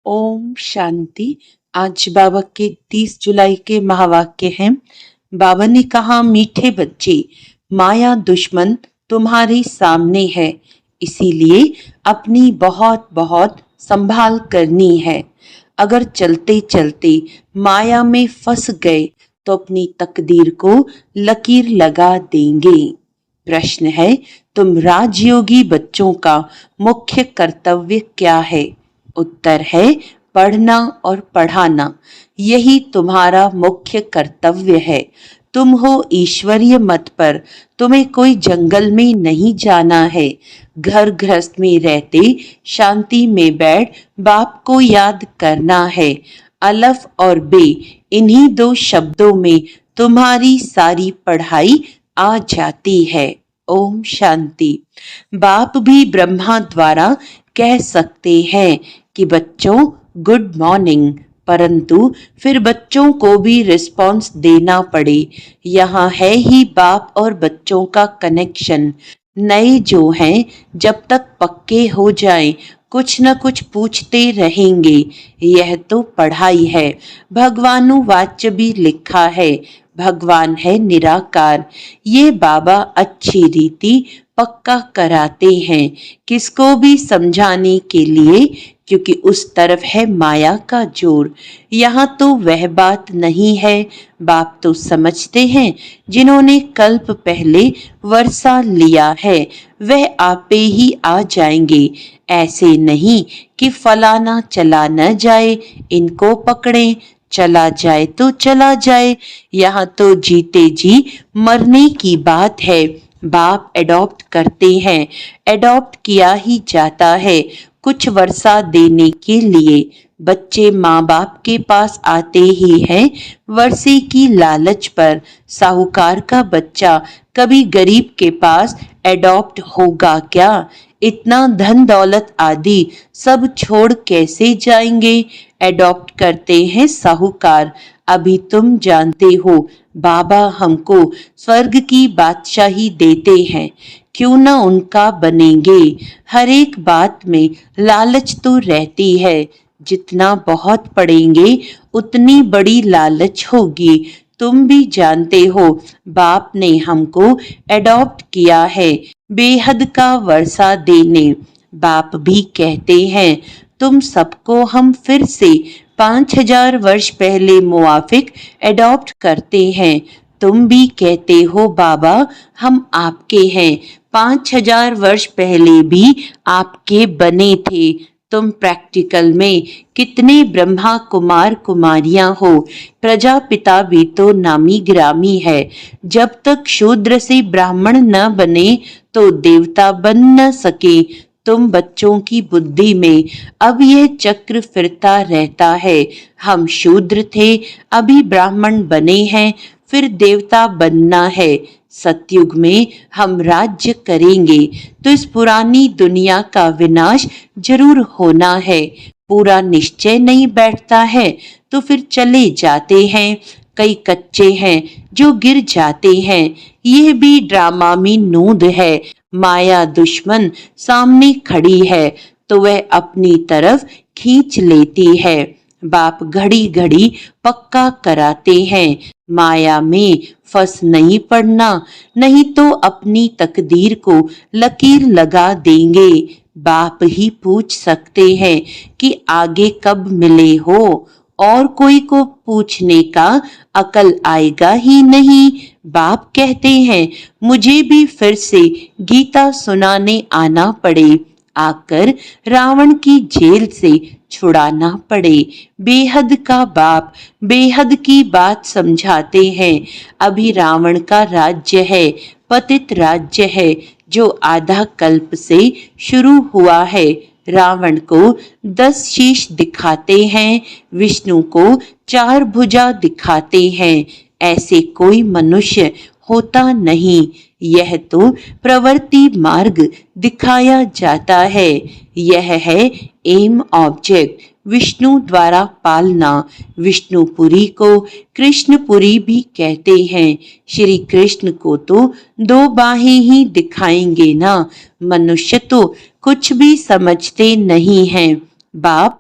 ओम शांति। आज बाबा के 30 जुलाई के महावाक्य हैं। बाबा ने कहा, मीठे बच्चे, माया दुश्मन तुम्हारे सामने है, इसीलिए अपनी बहुत बहुत संभाल करनी है। अगर चलते चलते माया में फंस गए तो अपनी तकदीर को लकीर लगा देंगे। प्रश्न है, तुम राजयोगी बच्चों का मुख्य कर्तव्य क्या है? उत्तर है, पढ़ना और पढ़ाना। यही तुम्हारा मुख्य कर्तव्य है। तुम हो ईश्वरीय मत पर, तुम्हें कोई जंगल में नहीं जाना है। घर गृहस्थ में रहते शांति में बैठ बाप को याद करना है। अलफ और बे, इन्हीं दो शब्दों में तुम्हारी सारी पढ़ाई आ जाती है। ओम शांति। बाप भी ब्रह्मा द्वारा कह सकते हैं कि बच्चों गुड मॉर्निंग, परंतु फिर बच्चों को भी रिस्पॉन्स देना पड़े। यहाँ है ही बाप और बच्चों का कनेक्शन। नए जो हैं जब तक पक्के हो जाएं, कुछ न कुछ पूछते रहेंगे। यह तो पढ़ाई है। भगवानुवाच्य भी लिखा है, भगवान है निराकार। ये बाबा अच्छी रीति पक्का कराते हैं, किसको भी समझाने के लिए, क्योंकि उस तरफ है माया का जोर। यहाँ तो वह बात नहीं है। बाप तो समझते हैं, जिन्होंने कल्प पहले वर्षा लिया है वह आपे ही आ जाएंगे। ऐसे नहीं कि फलाना चला न जाए, इनको पकड़ें, चला जाए तो चला जाए। यहाँ तो जीते जी मरने की बात है। बाप एडॉप्ट करते हैं, एडॉप्ट किया ही जाता है कुछ वर्षा देने के लिए। बच्चे माँ बाप के पास आते ही हैं वर्षे की लालच पर। साहूकार का बच्चा कभी गरीब के पास एडॉप्ट होगा क्या? इतना धन दौलत आदि सब छोड़ कैसे जाएंगे? एडॉप्ट करते हैं साहूकार। अभी तुम जानते हो, बाबा हमको स्वर्ग की बादशाही देते हैं, क्यों न उनका बनेंगे। हर एक बात में लालच तो रहती है। जितना बहुत पढ़ेंगे उतनी बड़ी लालच होगी। तुम भी जानते हो, बाप ने हमको एडॉप्ट किया है बेहद का वर्षा देने। बाप भी कहते हैं, तुम सबको हम फिर से 5000 वर्ष पहले मुआफिक एडॉप्ट करते हैं। तुम भी कहते हो, बाबा हम आपके हैं, 5000 वर्ष पहले भी आपके बने थे। तुम प्रैक्टिकल में कितने ब्रह्मा कुमार कुमारियां हो। प्रजापिता भी तो नामी गिरामी है। जब तक शूद्र से ब्राह्मण न बने तो देवता बन न सके। तुम बच्चों की बुद्धि में अब यह चक्र फिरता रहता है। हम शूद्र थे, अभी ब्राह्मण बने हैं, फिर देवता बनना है। सतयुग में हम राज्य करेंगे तो इस पुरानी दुनिया का विनाश जरूर होना है। पूरा निश्चय नहीं बैठता है तो फिर चले जाते हैं। कई कच्चे हैं जो गिर जाते हैं। यह भी ड्रामा में नूद है। माया दुश्मन सामने खड़ी है तो वह अपनी तरफ खींच लेती है। बाप घड़ी घड़ी पक्का कराते हैं, माया में फंस नहीं पड़ना, नहीं तो अपनी तकदीर को लकीर लगा देंगे। बाप ही पूछ सकते हैं कि आगे कब मिले हो, और कोई को पूछने का अकल आएगा ही नहीं। बाप कहते हैं, मुझे भी फिर से गीता सुनाने आना पड़े, आकर रावण की जेल से छुड़ाना पड़े। बेहद का बाप बेहद की बात समझाते हैं। अभी रावण का राज्य है, पतित राज्य है, जो आधा कल्प से शुरू हुआ है। रावण को 10 शीश दिखाते हैं, विष्णु को 4 भुजा दिखाते हैं। ऐसे कोई मनुष्य होता नहीं। यह तो प्रवृत्ति मार्ग दिखाया जाता है। यह है एम ऑब्जेक्ट, विष्णु द्वारा पालना। विष्णुपुरी को कृष्णपुरी भी कहते हैं। श्री कृष्ण को तो 2 बाहें ही दिखाएंगे ना। मनुष्य तो कुछ भी समझते नहीं हैं। बाप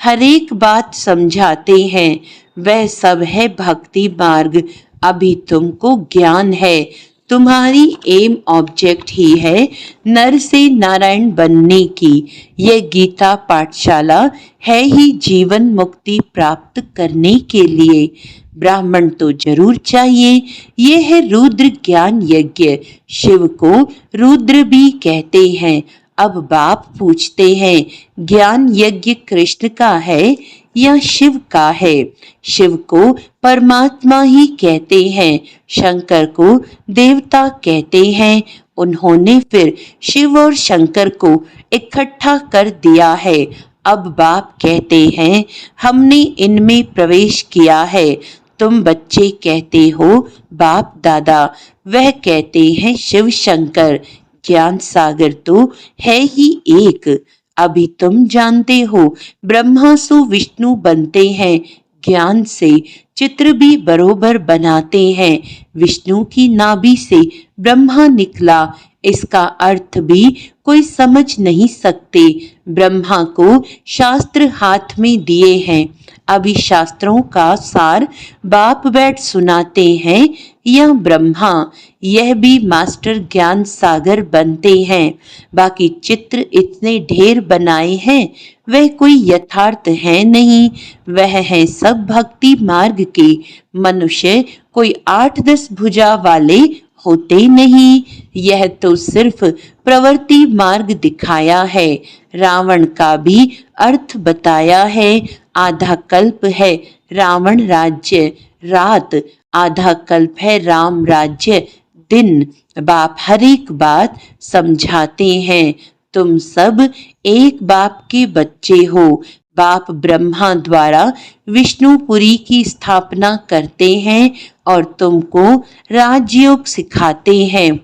हर एक बात समझाते हैं, वह सब है भक्ति मार्ग। अभी तुमको ज्ञान है, तुम्हारी एम ऑब्जेक्ट ही है नर से नारायण बनने की। यह गीता पाठशाला है ही जीवन मुक्ति प्राप्त करने के लिए। ब्राह्मण तो जरूर चाहिए। ये है रुद्र ज्ञान यज्ञ। शिव को रुद्र भी कहते हैं। अब बाप पूछते हैं, ज्ञान यज्ञ कृष्ण का है या शिव का है? शिव को परमात्मा ही कहते हैं, शंकर को देवता कहते हैं। उन्होंने फिर शिव और शंकर को इकट्ठा कर दिया है। अब बाप कहते हैं, हमने इनमें प्रवेश किया है। तुम बच्चे कहते हो बाप दादा, वह कहते हैं शिव शंकर। ज्ञान सागर तो है ही एक। अभी तुम जानते हो ब्रह्मा सु विष्णु बनते हैं। ज्ञान से चित्र भी बरोबर बनाते हैं। विष्णु की नाभि से ब्रह्मा निकला, इसका अर्थ भी कोई समझ नहीं सकते। ब्रह्मा को शास्त्र हाथ में दिए हैं। अभी शास्त्रों का सार बाप बैठ सुनाते हैं या ब्रह्मा? यह भी मास्टर ज्ञान सागर बनते हैं। बाकी चित्र इतने ढेर बनाए हैं, वह कोई यथार्थ है नहीं। वह है सब भक्ति मार्ग के। मनुष्य कोई 8-10 भुजा वाले होते नहीं। यह तो सिर्फ प्रवृत्ति मार्ग दिखाया है। रावण का भी अर्थ बताया है। आधा कल्प है रावण राज्य रात, आधा कल्प है राम राज्य दिन। बाप हर एक बात समझाते हैं। तुम सब एक बाप के बच्चे हो। बाप ब्रह्मा द्वारा विष्णुपुरी की स्थापना करते हैं और तुमको राजयोग सिखाते हैं।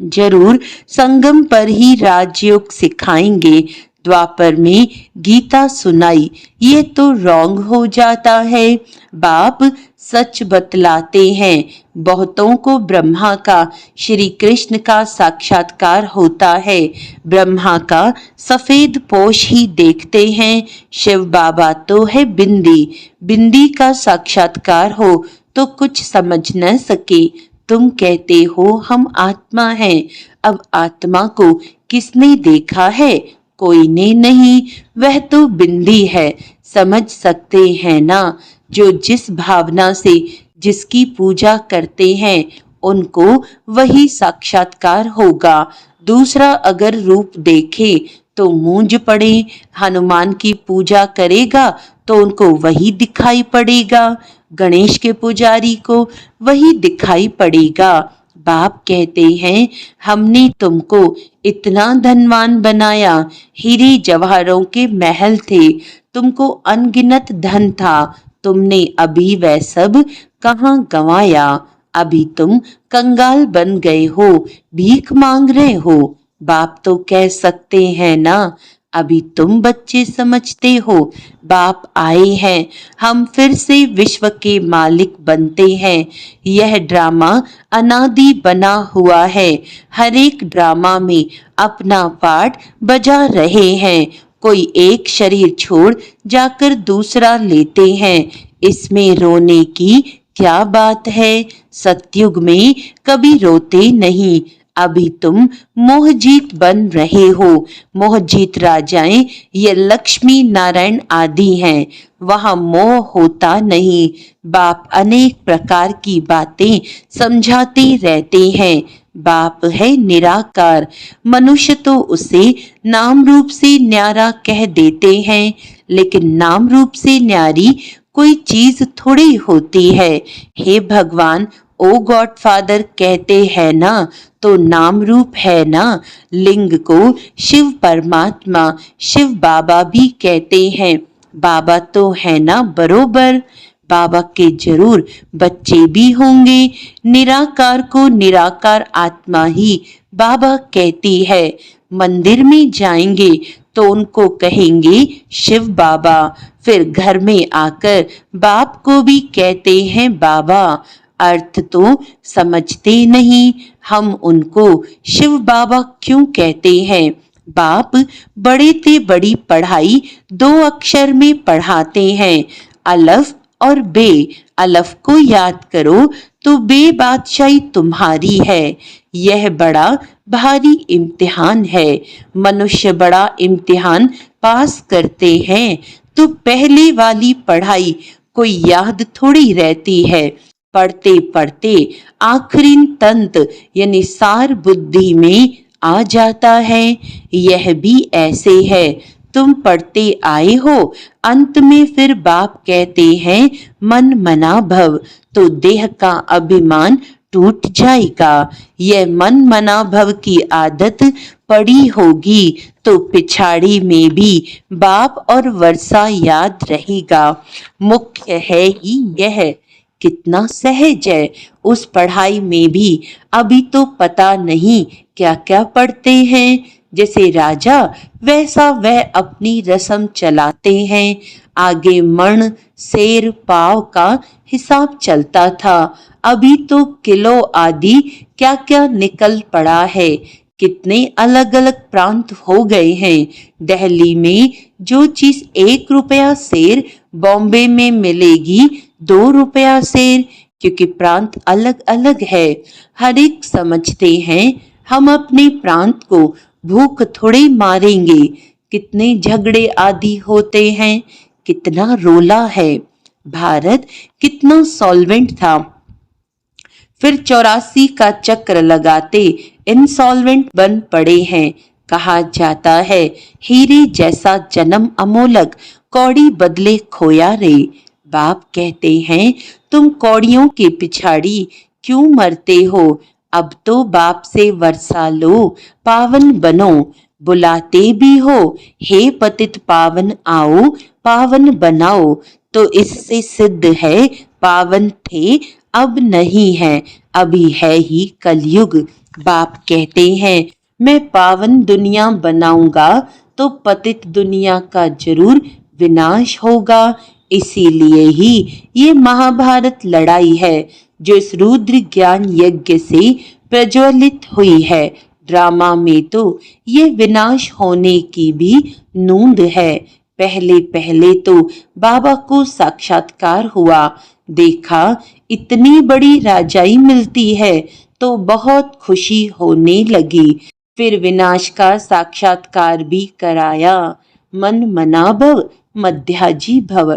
जरूर संगम पर ही राजयोग सिखाएंगे। द्वापर में गीता सुनाई, ये तो रॉन्ग हो जाता है। बाप सच बतलाते हैं। बहुतों को ब्रह्मा का श्री कृष्ण का साक्षात्कार होता है। ब्रह्मा का सफेद पोश ही देखते हैं। शिव बाबा तो है बिंदी। बिंदी का साक्षात्कार हो तो कुछ समझ न सके। तुम कहते हो हम आत्मा हैं। अब आत्मा को किसने देखा है? कोई ने नहीं। वह तो बिंदी है। समझ सकते हैं ना? जो जिस भावना से जिसकी पूजा करते हैं, उनको वही साक्षात्कार होगा। दूसरा अगर रूप देखे तो मूंज पड़े। हनुमान की पूजा करेगा तो उनको वही दिखाई पड़ेगा। गणेश के पुजारी को वही दिखाई पड़ेगा। बाप कहते हैं, हमने तुमको इतना धनवान बनाया। हीरे जवाहरों के महल थे, तुमको अनगिनत धन था। तुमने अभी वह सब कहाँ गंवाया? अभी तुम कंगाल बन गए हो, भीख मांग रहे हो। बाप तो कह सकते हैं ना, अभी तुम बच्चे समझते हो। बाप आए हैं, हम फिर से विश्व के मालिक बनते हैं। यह ड्रामा अनादि बना हुआ है। हर एक ड्रामा में अपना पार्ट बजा रहे हैं। कोई एक शरीर छोड़ जाकर दूसरा लेते हैं। इसमें रोने की क्या बात है? सतयुग में कभी रोते नहीं। अभी तुम मोहजीत बन रहे हो। मोहजीत राजाएं ये लक्ष्मी नारायण आदि हैं। वहां मोह होता नहीं। बाप अनेक प्रकार की बातें समझाते रहते हैं। बाप है निराकार। मनुष्य तो उसे नाम रूप से न्यारा कह देते हैं, लेकिन नाम रूप से न्यारी कोई चीज थोड़ी होती है। हे भगवान, ओ गॉड फादर कहते हैं ना, तो नाम रूप है ना। लिंग को शिव परमात्मा, शिव बाबा भी कहते हैं। बाबा तो है ना बरोबर। बाबा के जरूर बच्चे भी होंगे। निराकार को निराकार आत्मा ही बाबा कहती है। मंदिर में जाएंगे तो उनको कहेंगे शिव बाबा। फिर घर में आकर बाप को भी कहते हैं बाबा। अर्थ तो समझते नहीं। हम उनको शिव बाबा क्यों कहते हैं? बाप बड़े ते बड़ी पढ़ाई 2 अक्षर में पढ़ाते हैं, अलफ और बे। अलफ को याद करो तो बे बादशाही तुम्हारी है। यह बड़ा भारी इम्तिहान है। मनुष्य बड़ा इम्तिहान पास करते हैं तो पहले वाली पढ़ाई कोई याद थोड़ी रहती है। पढ़ते पढ़ते आखिरी तंत यानी सार बुद्धि में आ जाता है। यह भी ऐसे है, तुम पढ़ते आए हो, अंत में फिर बाप कहते हैं मन मना भव, तो देह का अभिमान टूट जाएगा। यह मन मना भव की आदत पड़ी होगी तो पिछाड़ी में भी बाप और वर्षा याद रहेगा। मुख्य है ही यह, कितना सहज है। उस पढ़ाई में भी अभी तो पता नहीं क्या क्या पढ़ते हैं। जैसे राजा वैसा वह अपनी रस्म चलाते हैं। आगे मण सेर पाव का हिसाब चलता था, अभी तो किलो आदि क्या क्या निकल पड़ा है। कितने अलग अलग प्रांत हो गए हैं। दिल्ली में जो चीज 1 रुपया सेर बॉम्बे में मिलेगी 2 रुपया सेर, क्योंकि प्रांत अलग अलग है। हर एक समझते हैं हम अपने प्रांत को भूख थोड़े मारेंगे। कितने झगड़े आदि होते हैं, कितना रोला है। भारत कितना सॉल्वेंट था, फिर 84 का चक्र लगाते इंसॉल्वेंट बन पड़े हैं। कहा जाता है हीरे जैसा जन्म अमोलक, कौड़ी बदले खोया रे। बाप कहते हैं तुम कौड़ियों के पिछाड़ी क्यों मरते हो। अब तो बाप से वर्षा लो, पावन बनो। बुलाते भी हो हे पतित पावन आओ, पावन बनाओ। तो इससे सिद्ध है पावन थे अब नहीं है, अभी है ही कलयुग। बाप कहते हैं मैं पावन दुनिया बनाऊंगा तो पतित दुनिया का जरूर विनाश होगा। इसीलिए ही ये महाभारत लड़ाई है जो इस रुद्र ज्ञान यज्ञ से प्रज्वलित हुई है। ड्रामा में तो ये विनाश होने की भी नूंद है। पहले पहले तो बाबा को साक्षात्कार हुआ, देखा इतनी बड़ी राजाई मिलती है तो बहुत खुशी होने लगी। फिर विनाश का साक्षात्कार भी कराया। मन मना भव मध्याजी भव,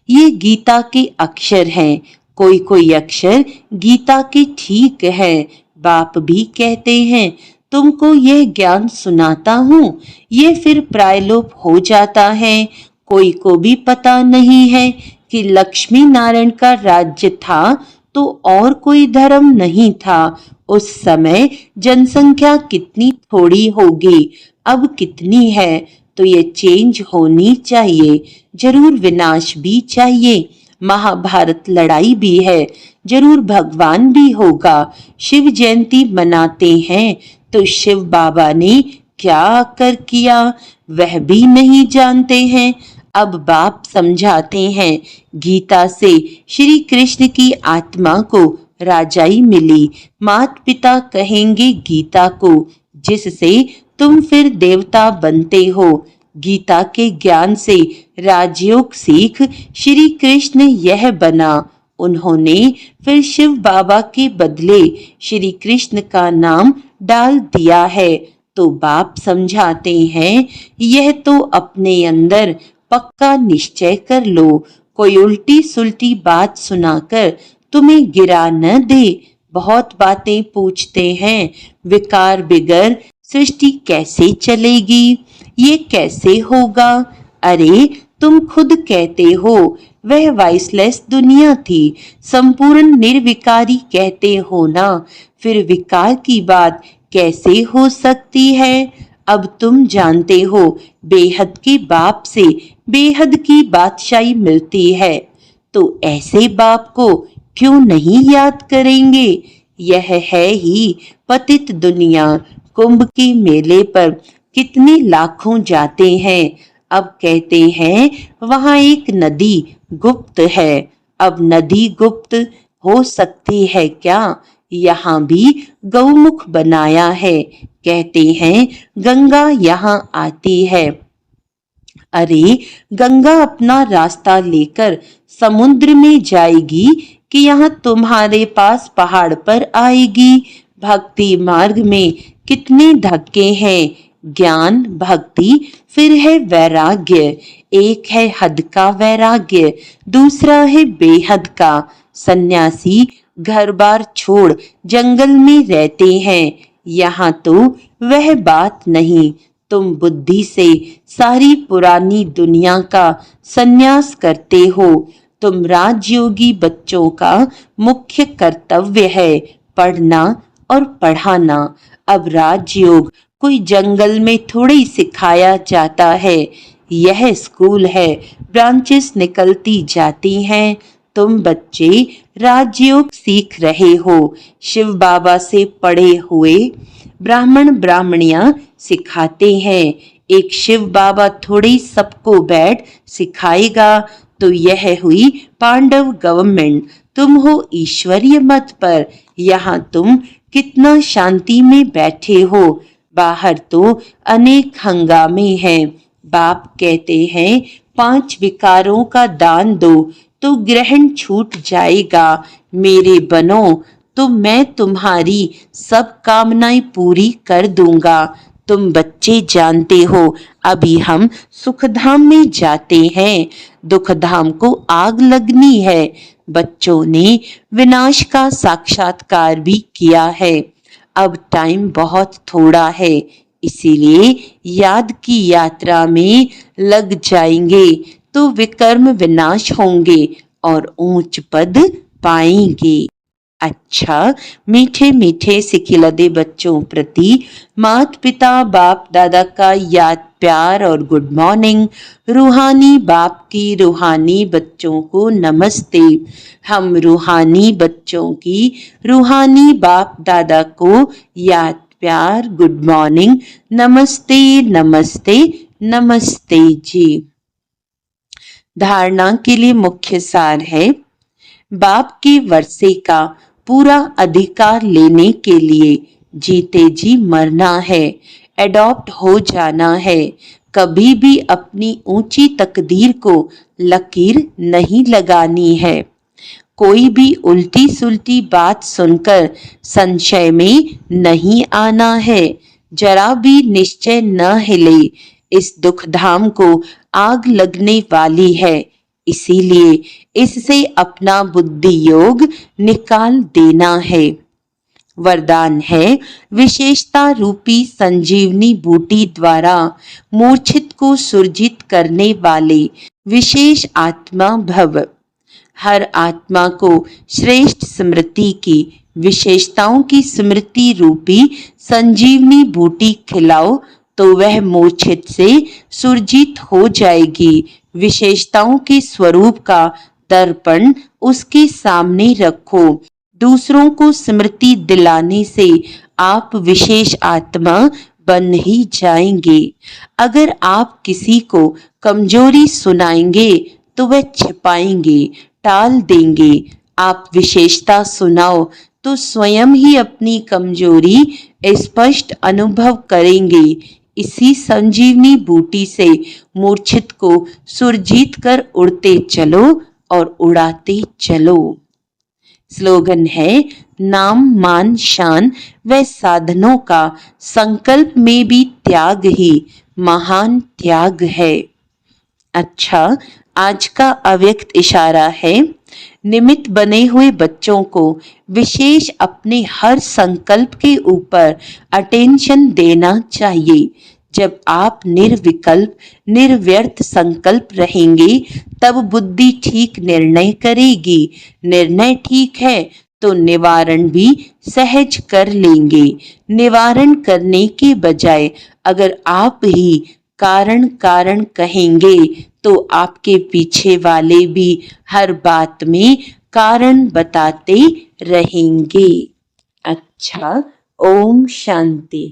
ये गीता के अक्षर हैं। कोई कोई अक्षर गीता के ठीक है। बाप भी कहते हैं तुमको यह ज्ञान सुनाता हूँ, ये फिर प्रायलोप हो जाता है। कोई को भी पता नहीं है कि लक्ष्मी नारायण का राज्य था तो और कोई धर्म नहीं था। उस समय जनसंख्या कितनी थोड़ी होगी, अब कितनी है। तो ये चेंज होनी चाहिए, जरूर विनाश भी चाहिए। महाभारत लड़ाई भी है, जरूर भगवान भी होगा। शिव जयंती मनाते हैं तो शिव बाबा ने क्या आकर किया वह भी नहीं जानते हैं। अब बाप समझाते हैं गीता से श्री कृष्ण की आत्मा को राजाई मिली। मात पिता कहेंगे गीता को, जिससे तुम फिर देवता बनते हो। गीता के ज्ञान से राजयोग सीख श्री कृष्ण यह बना। उन्होंने फिर शिव बाबा के बदले श्री कृष्ण का नाम डाल दिया है। तो बाप समझाते हैं यह तो अपने अंदर पक्का निश्चय कर लो। कोई उल्टी सुल्टी बात सुनाकर तुम्हें गिरा न दे। बहुत बातें पूछते हैं, विकार बिगर सृष्टि कैसे चलेगी, ये कैसे होगा। अरे तुम खुद कहते हो वह वाइसलेस दुनिया थी, संपूर्ण निर्विकारी कहते हो ना, फिर विकार की बात कैसे हो सकती है। अब तुम जानते हो बेहद के बाप से बेहद की बादशाही मिलती है, तो ऐसे बाप को क्यों नहीं याद करेंगे। यह है ही पतित दुनिया। कुंभ के मेले पर कितने लाखों जाते हैं। अब कहते हैं वहां एक नदी गुप्त है। अब नदी गुप्त हो सकती है क्या, यहाँ भी गौमुख बनाया है। कहते हैं गंगा यहाँ आती है। अरे गंगा अपना रास्ता लेकर समुद्र में जाएगी कि यहाँ तुम्हारे पास पहाड़ पर आएगी। भक्ति मार्ग में कितने धक्के हैं, ज्ञान भक्ति फिर है वैराग्य। एक है हद का वैराग्य, दूसरा है बेहद का। सन्यासी घर बार छोड़ जंगल में रहते हैं। यहाँ तो वह बात नहीं। तुम बुद्धि से सारी पुरानी दुनिया का सन्यास करते हो। तुम राजयोगी बच्चों का मुख्य कर्तव्य है पढ़ना और पढ़ाना। अब राजयोग कोई जंगल में थोड़ी सिखाया जाता है। यह स्कूल है, ब्रांचेस निकलती जाती हैं। तुम बच्चे राजयोग सीख रहे हो। शिव बाबा से पढ़े हुए ब्राह्मण ब्राह्मणियां सिखाते हैं। एक शिव बाबा थोड़ी सबको बैठ सिखाएगा। तो यह हुई पांडव गवर्नमेंट। तुम हो ईश्वरीय मत पर। यहाँ तुम कितना शांति में बैठे हो। बाहर तो अनेक हंगामे हैं। बाप कहते हैं 5 विकारों का दान दो तो ग्रहण छूट जाएगा। मेरे बनो तो मैं तुम्हारी सब कामनाएं पूरी कर दूंगा। तुम बच्चे जानते हो अभी हम सुखधाम में जाते हैं। दुखधाम को आग लगनी है। बच्चों ने विनाश का साक्षात्कार भी किया है। अब टाइम बहुत थोड़ा है, इसीलिए याद की यात्रा में लग जाएंगे तो विकर्म विनाश होंगे और ऊंच पद पाएंगे। अच्छा, मीठे मीठे सिखिलदे बच्चों प्रति माता पिता बाप दादा का याद प्यार और गुड मॉर्निंग। रूहानी बाप की रूहानी बच्चों को नमस्ते। हम रूहानी बच्चों की रूहानी बाप दादा को याद प्यार गुड मॉर्निंग नमस्ते नमस्ते नमस्ते जी। धारणा के लिए मुख्य सार है, बाप के वर्षे का पूरा अधिकार लेने के लिए जीते जी मरना है, एडॉप्ट हो जाना है। कभी भी अपनी ऊंची तकदीर को लकीर नहीं लगानी है। कोई भी उल्टी सुल्टी बात सुनकर संशय में नहीं आना है। जरा भी निश्चय न हिले। इस दुखधाम को आग लगने वाली है, इसीलिए इससे अपना बुद्धि योग निकाल देना है। वरदान है, विशेषता रूपी संजीवनी बूटी द्वारा मूर्छित को सुरजित करने वाले विशेष आत्मा भव। हर आत्मा को श्रेष्ठ स्मृति की विशेषताओं की स्मृति रूपी संजीवनी बूटी खिलाओ तो वह मूर्छित से सुरजित हो जाएगी। विशेषताओं के स्वरूप का दर्पण उसके सामने रखो। दूसरों को स्मृति दिलाने से आप विशेष आत्मा बन ही जाएंगे। अगर आप किसी को कमजोरी सुनाएंगे तो वह छिपाएंगे, टाल देंगे। आप विशेषता सुनाओ तो स्वयं ही अपनी कमजोरी स्पष्ट अनुभव करेंगे। इसी संजीवनी बूटी से मूर्छित को सुरजीत कर उड़ते चलो और उड़ाते चलो। स्लोगन है, नाम मान शान व साधनों का संकल्प में भी त्याग ही महान त्याग है। अच्छा, आज का अव्यक्त इशारा है, निमित्त बने हुए बच्चों को विशेष अपने हर संकल्प के ऊपर अटेंशन देना चाहिए। जब आप निर्विकल्प निर्व्यर्थ संकल्प रहेंगे तब बुद्धि ठीक निर्णय करेगी। निर्णय ठीक है तो निवारण भी सहज कर लेंगे। निवारण करने के बजाय अगर आप ही कारण कारण कहेंगे तो आपके पीछे वाले भी हर बात में कारण बताते रहेंगे। अच्छा, ओम शांति।